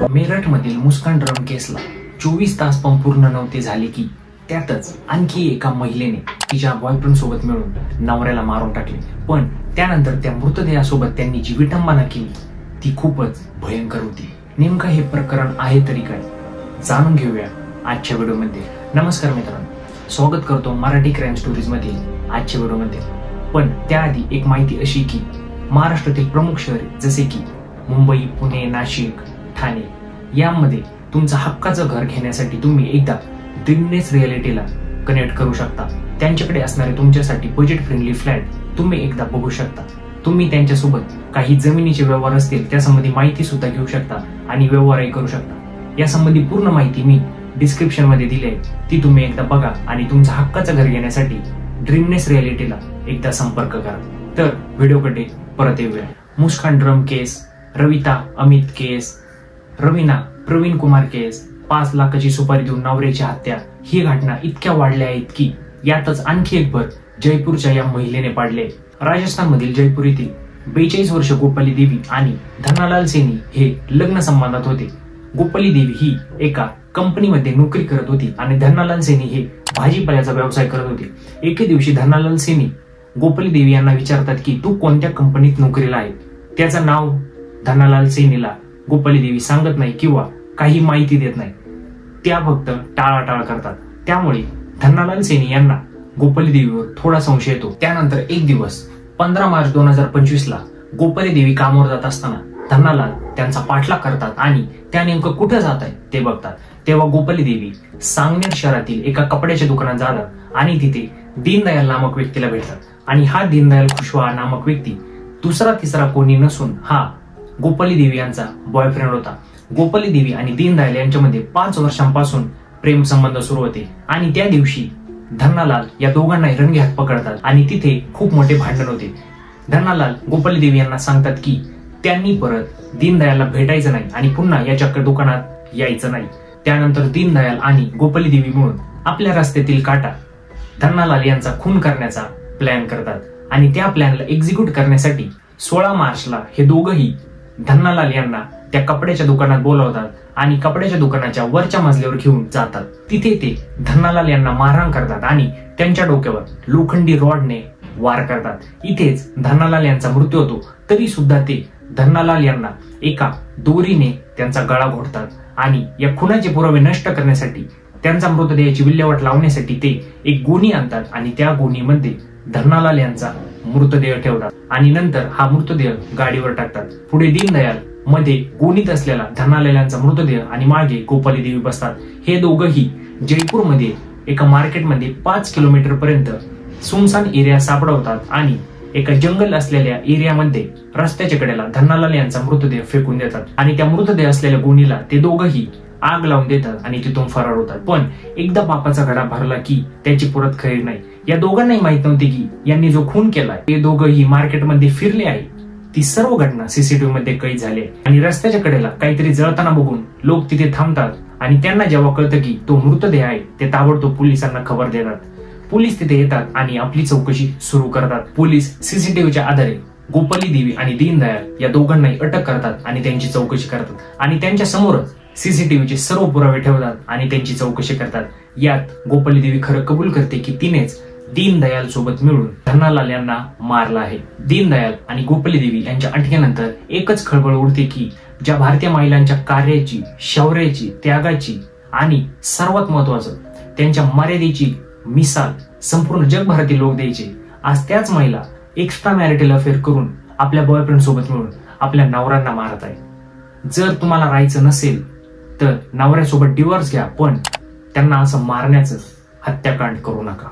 मेरठमधील मुस्कान drum Kesla 24 तास पण पूर्ण नव्हते झाले की त्यातच आणखी एका महिलेने तिच्या बॉयफ्रेंड सोबत मिळून नवऱ्याला मारून टाकले। पण त्यानंतर त्या मृतदेहासोबत त्यांनी जी विटंबना केली ती खूपच भयंकर होती। नेमकं हे प्रकरण आहे तरी काय, जाणून घेऊया आजच्या व्हिडिओमध्ये। नमस्कार मित्रांनो, स्वागत करतो मराठी क्राईम स्टोरीज मधील आजच्या व्हिडिओमध्ये। पण त्याआधी एक माहिती अशी की महाराष्ट्रातील प्रमुख शहरे जसे की मुंबई, पुणे, नाशिक, ठाणे यामध्ये तुमचं हक्काचं घर घेण्यासाठी तुम्ही एकदा ड्रीमनेस रिअलिटीला कनेक्ट करू शकता। त्यांच्याकडे असणारे तुमच्यासाठी बजेट फ्रेंडली फ्लॅट तुम्ही एकदा बघू शकता। तुम्ही त्यांच्यासोबत काही जमिनीचे व्यवहार असतील त्यासंबंधी माहिती सुद्धा घेऊ शकता आणि व्यवहारही करू शकता। यासंबंधी पूर्ण माहिती मी डिस्क्रिप्शन मध्ये दिली आहे, ती तुम्ही एकदा बघा आणि तुमचं हक्काचं घर घेण्यासाठी ड्रीमनेस रिअलिटीला एकदा संपर्क करा। तर व्हिडिओकडे परत येऊया। मुस्कान ड्रम केस, रविता अमित केस, रवीना प्रवीण कुमार केस, 5 लाखाची सुपारी देऊन नवऱ्याची हत्या, ही घटना इतक्या वाढल्या आहेत की यातच आणखी एक भर जयपूरच्या या महिलेने पाडले। राजस्थान मधील जयपूर येथील 42 वर्ष गोपाली देवी आणि धनालाल सेनी हे लग्न संबंधात होते। गोपाली देवी ही एका कंपनीमध्ये नोकरी करत होती आणि धनालाल सेनी हे भाजीपाल्याचा व्यवसाय करत होते। एके दिवशी धनालाल सेनी गोपाली देवी यांना विचारतात की तू कोणत्या कंपनीत नोकरीला आहे। त्याचं नाव धनालाल सेनीला गोपाली देवी सांगत नाही किंवा काही माहिती देत नाही, त्या फक्त टाळाटाळ करतात। त्यामुळे धनालाल सेनी यांना गोपाली देवीवर थोडा संशय येतो। त्यानंतर एक दिवस 15 मार्च 2025 ला गोपाली देवी कामावर जात असताना धनालाल त्यांचा पाठलाग करतात आणि त्या नेमकं कुठे जात आहे ते बघतात। तेव्हा गोपाली देवी सांगनेर शहरातील एका कपड्याच्या दुकानात जातात आणि तिथे दीनदयाल नामक व्यक्तीला भेटतात आणि हा दीनदयाल खुशवा नामक व्यक्ती दुसरा तिसरा कोणी नसून हा गोपाली देवी यांचा बॉयफ्रेंड होता। गोपाली देवी आणि दीनदयाल यांच्यामध्ये 5 वर्षांपासून प्रेम संबंध सुरू होते आणि त्या दिवशी धनालाल या दोघांनाही रंगेहात पकडतात आणि तिथे खूप मोठे भांडण होते। धनालाल गोपाली देवी यांना सांगतात की त्यांनी परत दीनदयालला भेटायचं नाही आणि पुन्हा या चक्कर दुकानात यायचं नाही। त्यानंतर दीनदयाल आणि गोपाली देवी मिळून आपल्या रस्त्यातील काटा धनालाल यांचा खून करण्याचा प्लॅन करतात आणि त्या प्लॅनला एक्झिक्यूट करण्यासाठी 16 मार्चला हे दोघंही धनालाल यांना त्या कपड्याच्या दुकानात बोलवतात आणि कपड्याच्या दुकानाच्या वरच्या मजल्यावर घेऊन जातात। तिथे ते धनालाल यांना मारहाण करतात आणि त्यांच्या डोक्यावर लोखंडी रॉडने वार करतात। इथेच धनालाल यांचा मृत्यू होतो, तरी सुद्धा ते धनालाल यांना एका दोरीने त्यांचा गळा घोटतात आणि या खुनाचे पुरावे नष्ट करण्यासाठी त्यांचा मृतदेहाची विल्हेवाट लावण्यासाठी ते एक गोणी आणतात आणि त्या गोणीमध्ये धनालाल यांचा मृतदेह ठेवतात आणि नंतर हा मृतदेह गाडीवर टाकतात। पुढे दीनदयाल मध्ये गोणीत असलेला धनालाल यांचा मृतदेह आणि मागे गोपाली देवी बसतात। हे दोघंही जयपूरमध्ये एका मार्केटमध्ये 5 किलोमीटर पर्यंत सुनसान एरिया सापडवतात आणि एका जंगल असलेल्या एरियामध्ये रस्त्याच्या कडेला धनालाल यांचा मृतदेह फेकून देतात आणि त्या मृतदेह असलेल्या गोणीला ते दोघंही आग लावून देतात आणि तिथून फरार होतात। पण एकदा पापाचा घडा भरला की त्याची परत खरी नाही। या दोघांनाही माहित नव्हते की यांनी जो खून केलाय ते दोघंही मार्केटमध्ये फिरले आहे। ती सर्व घटना सीसीटीव्ही मध्ये कैद झाली आणि रस्त्याच्या कडेला काहीतरी जळताना बघून लोक तिथे थांबतात आणि त्यांना जेव्हा कळतं की तो मृतदेह आहे ते ताबडतोब पोलिसांना खबर देतात। पोलीस तिथे येतात आणि आपली चौकशी सुरू करतात। पोलीस सीसीटीव्हीच्या आधारे गोपाली देवी आणि दीनदयाल या दोघांनाही अटक करतात आणि त्यांची चौकशी करतात आणि त्यांच्या समोरच सीसीटीव्हीचे सर्व पुरावे ठेवतात आणि त्यांची चौकशी करतात। यात गोपाली देवी खरं कबूल करते की तिनेच दीनदयाल सोबत मिळून धनालाल यांना मारला आहे। दीनदयाल आणि गोपाली देवी यांच्या अटकेनंतर एकच खळबळ उडते की ज्या भारतीय महिलांच्या कार्याची, शौर्याची, त्यागाची आणि सर्वात महत्वाचं त्यांच्या मर्यादेची मिसाल संपूर्ण जगभरातील लोक द्यायचे, आज त्याच महिला एक्स्ट्रा मॅरिटल अफेअर करून आपल्या बॉयफ्रेंड सोबत मिळून आपल्या नवऱ्यांना मारत आहे। जर तुम्हाला राहायचं नसेल तर नवऱ्यासोबत डिवोर्स घ्या, पण त्यांना असं मारण्याचं हत्याकांड करू नका।